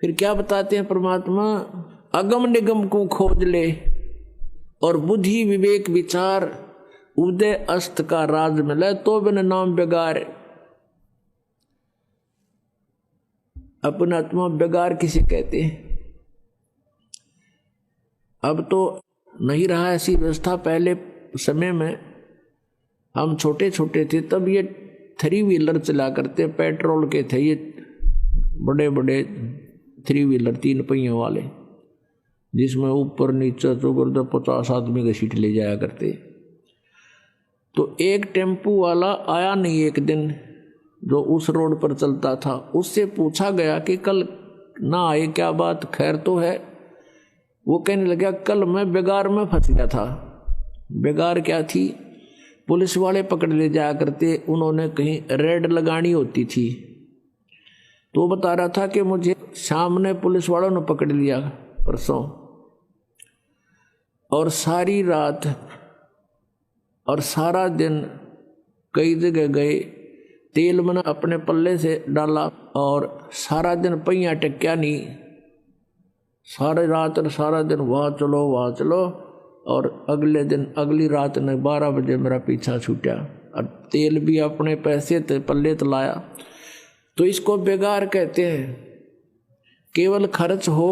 फिर क्या बताते हैं परमात्मा, अगम निगम को खोज ले और बुद्धि विवेक विचार उदय अस्त का राज मिले तो बिन नाम बेगार। अपना आत्मा बेगार किसे कहते हैं? अब तो नहीं रहा ऐसी व्यवस्था। पहले समय में हम छोटे छोटे थे तब ये 3 व्हीलर चला करते, पेट्रोल के थे ये बड़े बड़े 3 व्हीलर 3 पहियों वाले, जिसमें ऊपर नीचे चौगर्द 50 आदमी का सीट ले जाया करते। तो एक टेम्पू वाला आया नहीं एक दिन, जो उस रोड पर चलता था। उससे पूछा गया कि कल ना आए, क्या बात, खैर तो है? वो कहने लगा, कल मैं बेगार में फंस गया था। बेगार क्या थी? पुलिस वाले पकड़ ले जाया करते, उन्होंने कहीं रेड लगानी होती थी। तो बता रहा था कि मुझे शाम ने पुलिस वालों ने पकड़ लिया परसों, और सारी रात और सारा दिन कई जगह गए, तेल मैंने अपने पल्ले से डाला और सारा दिन पहिया टेक्या नहीं। सारी रात और सारा दिन वहाँ चलो वहाँ चलो, और अगले दिन अगली रात ने 12 बजे मेरा पीछा छूटा, और तेल भी अपने पैसे पल्ले तो लाया। तो इसको बेगार कहते हैं। केवल खर्च हो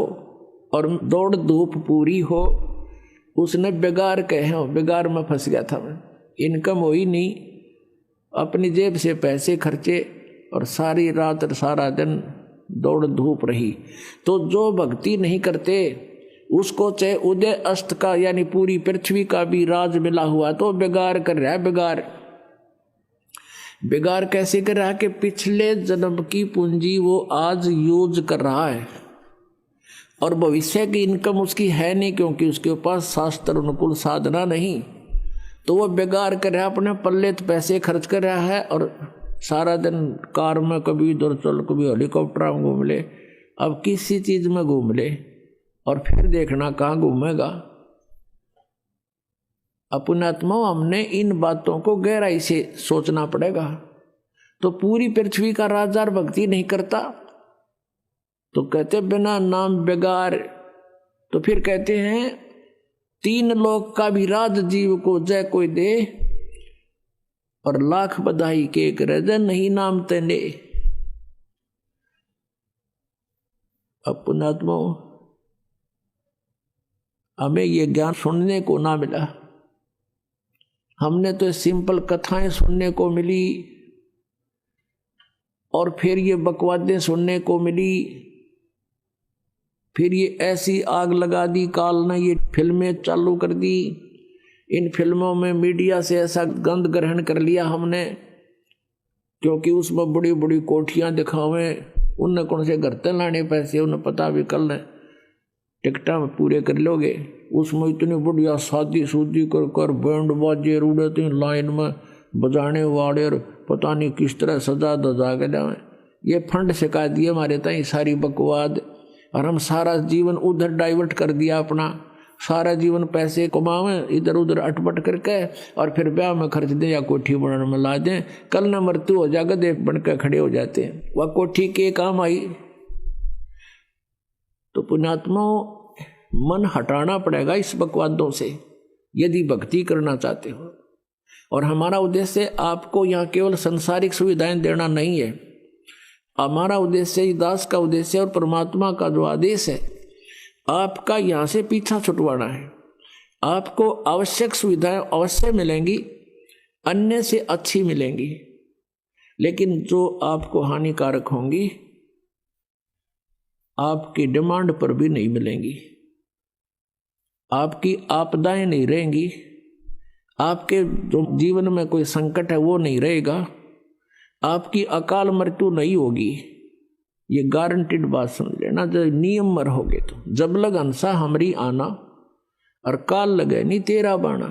और दौड़ धूप पूरी हो, उसने बेगार कहे। बेगार में फंस गया था मैं, इनकम हुई नहीं, अपनी जेब से पैसे खर्चे और सारी रात और सारा दिन दौड़ धूप रही। तो जो भक्ति नहीं करते उसको चाहे उदय अस्त का यानी पूरी पृथ्वी का भी राज मिला हुआ तो बेगार कर रहा है। बेगार बेगार कैसे कर रहा है कि पिछले जन्म की पूंजी वो आज यूज कर रहा है और भविष्य की इनकम उसकी है नहीं, क्योंकि उसके पास शास्त्र अनुकूल साधना नहीं। तो वो बेगार कर रहा है, अपने पल्ले पैसे खर्च कर रहा है और सारा दिन कार में कभी इधर चल कभी हेलीकॉप्टर में घूम ले, अब किसी चीज में घूम ले और फिर देखना कहाँ घूमेगा। अपनात्मा हमने इन बातों को गहराई से सोचना पड़ेगा। तो पूरी पृथ्वी का राजार भक्ति नहीं करता तो कहते बिना नाम बेगार। तो फिर कहते हैं 3 लोक का भी राज जीव को जय कोई दे, और लाख बधाई के एक रजन नहीं नाम तेने। अपनात्मा हमें ये ज्ञान सुनने को ना मिला, हमने तो सिंपल कथाएं सुनने को मिली और फिर ये बकवादें सुनने को मिली। फिर ये ऐसी आग लगा दी काल ने, ये फिल्में चालू कर दी। इन फिल्मों में मीडिया से ऐसा गंध ग्रहण कर लिया हमने, क्योंकि उसमें बड़ी बड़ी कोठियां दिखावे, उनने कौन से घर तक लाने पैसे, उन्हें पता भी कल टिकटा में पूरे कर लोगे। उसमें इतनी बढ़िया शादी सूदी कर कर बैंड बाजे रूड़े लाइन में बजाने वाले और पता नहीं किस तरह सजा दजा के जाए। ये फंड सिखा दिए हमारे ताई सारी बकवाद, और हम सारा जीवन उधर डाइवर्ट कर दिया अपना। सारा जीवन पैसे कमावें इधर उधर अटपट करके और फिर ब्याह में खर्च दें या कोठी बनाने में ला दें। कल न मृत्यु हो जाएगा, देख बनकर खड़े हो जाते हैं। वह कोठी के काम आई। तो पुण्यात्माओं मन हटाना पड़ेगा इस बकवादों से यदि भक्ति करना चाहते हो। और हमारा उद्देश्य आपको यहाँ केवल संसारिक सुविधाएं देना नहीं है। हमारा उद्देश्य, दास का उद्देश्य और परमात्मा का जो आदेश है, आपका यहाँ से पीछा छुटवाना है। आपको आवश्यक सुविधाएं अवश्य मिलेंगी, अन्य से अच्छी मिलेंगी, लेकिन जो आपको हानिकारक होंगी आपकी डिमांड पर भी नहीं मिलेंगी। आपकी आपदाएं नहीं रहेंगी, आपके जो जीवन में कोई संकट है वो नहीं रहेगा, आपकी अकाल मृत्यु नहीं होगी। ये गारंटीड बात समझ लेना। जब नियम में रहोगे तो जब लग हंसा हमरी आना और काल लगे नहीं तेरा बाना।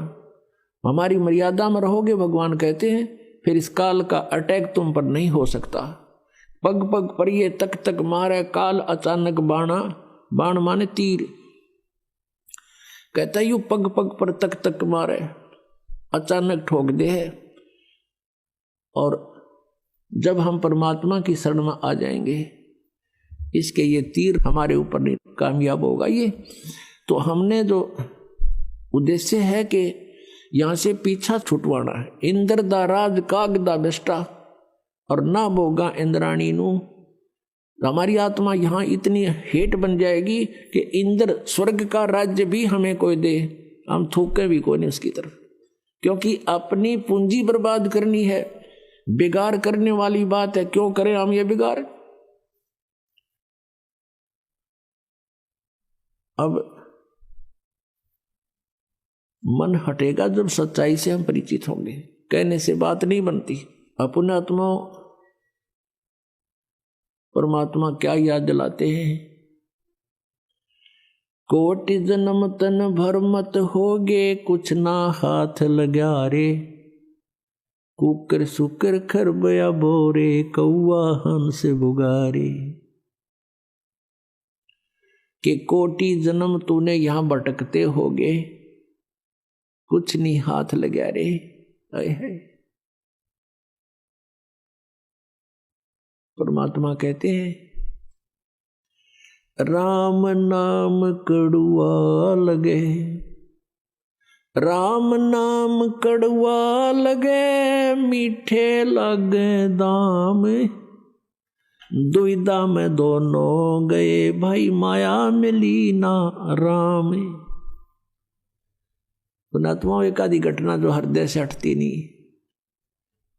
हमारी मर्यादा में रहोगे भगवान कहते हैं, फिर इस काल का अटैक तुम पर नहीं हो सकता। पग पग पर ये तक तक मारे काल अचानक बाणा, बाण माने तीर। कहता यू पग पग पर तक तक मारे, अचानक ठोक दे है। और जब हम परमात्मा की शरण में आ जाएंगे इसके ये तीर हमारे ऊपर नहीं कामयाब होगा। ये तो हमने जो उद्देश्य है कि यहां से पीछा छुटवाना है। इंद्र दा राज कागदा बेष्टा और ना बोगा इंद्राणी नू। हमारी आत्मा यहां इतनी हेट बन जाएगी कि इंद्र स्वर्ग का राज्य भी हमें कोई दे, हम थूके भी कोई नहीं उसकी तरफ, क्योंकि अपनी पूंजी बर्बाद करनी है। बिगाड़ करने वाली बात है, क्यों करें हम ये बिगाड़। अब मन हटेगा जब सच्चाई से हम परिचित होंगे। कहने से बात नहीं बनती। अपने आत्मा परमात्मा क्या याद दिलाते हैं, कोटि जन्म तन भर मत होगे, कुछ ना हाथ लगा रे। कुकर सुकर खरबया बोरे, कौआ हंस बुगारे। कि कोटि जन्म तूने यहां भटकते होगे, कुछ नहीं हाथ लगा रे। है परमात्मा कहते हैं, राम नाम कड़ुआ लगे, राम नाम कड़ुआ लगे, मीठे लगे दाम। दुविधा में दोनों गए, भाई माया मिली ना राम। पुणात्मा एक आदि घटना जो हृदय से हटती नहीं,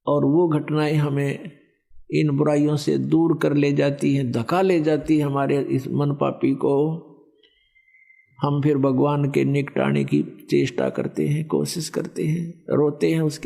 और वो घटनाएं हमें इन बुराइयों से दूर कर ले जाती हैं, धक्का ले जाती है हमारे इस मन पापी को। हम फिर भगवान के निकट आने की चेष्टा करते हैं, कोशिश करते हैं, रोते हैं उसके